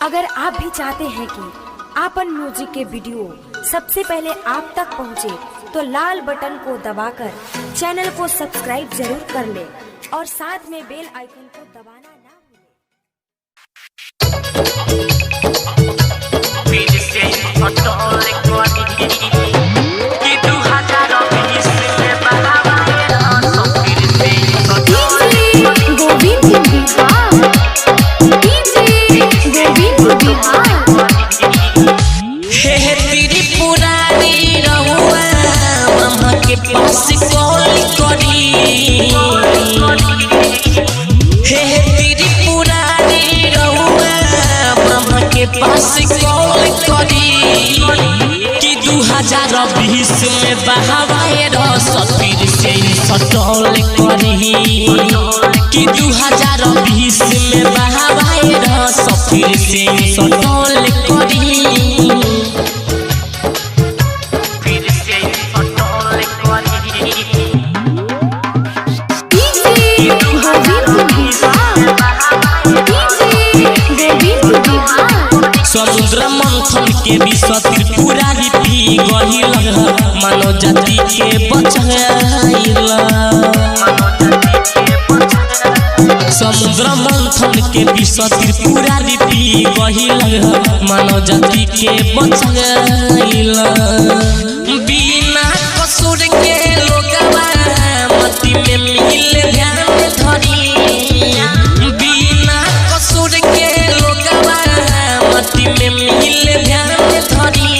अगर आप भी चाहते हैं कि आपन म्यूजिक के वीडियो सबसे पहले आप तक पहुंचे, तो लाल बटन को दबाकर चैनल को सब्सक्राइब जरूर कर ले और साथ में बेल आइकन को दबाना ना पास कॉल करी कि 2020 में बहावाए रस फिर से सटल करी कि 2020 में बहावाए रस फिर से सटल करी फिर से सटल करी समुद्र मंथन के विष त्रिपुरारी पी गहिल मानव जाति के बचाइल। समुद्र मंथन के विष त्रिपुरारी पी गहिल मानव जाति के बचाइल। बिना कसूर के लोगवा मति में मिल ध्यान धरी, बिना कसूर के लोगवा मति में मिल ध्यान धरी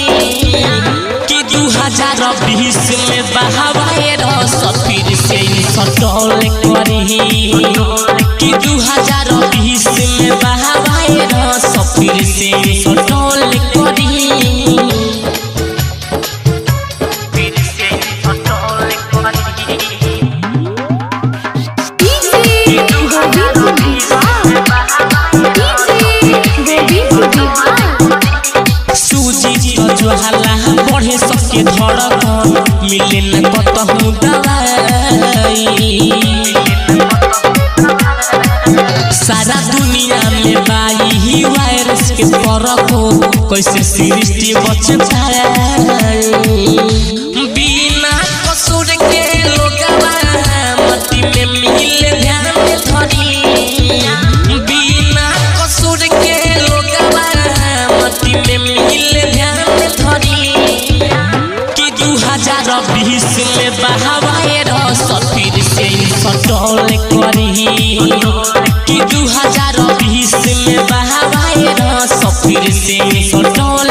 कि 2020 में बहावाए रस फिर से सटल करी कि 2020 में बहावाए रस फिर से सटल करी फिर से सटल करी ज्वाला बढ़े सबके धड़कन मिले न कतहु दवाई। सारा दुनिया में बाई ही वायरस के फरक हो, कैसे सृष्टि बच पाई। बिना कसूर के लोगवा मति में मिल ध्यान धरी, बिना कसूर के लोगवा मति में मिल ध्यान कि 2020 में बहावाए रस फिर से सटल करी कि 2020 में बहावाए रस फिर से सटल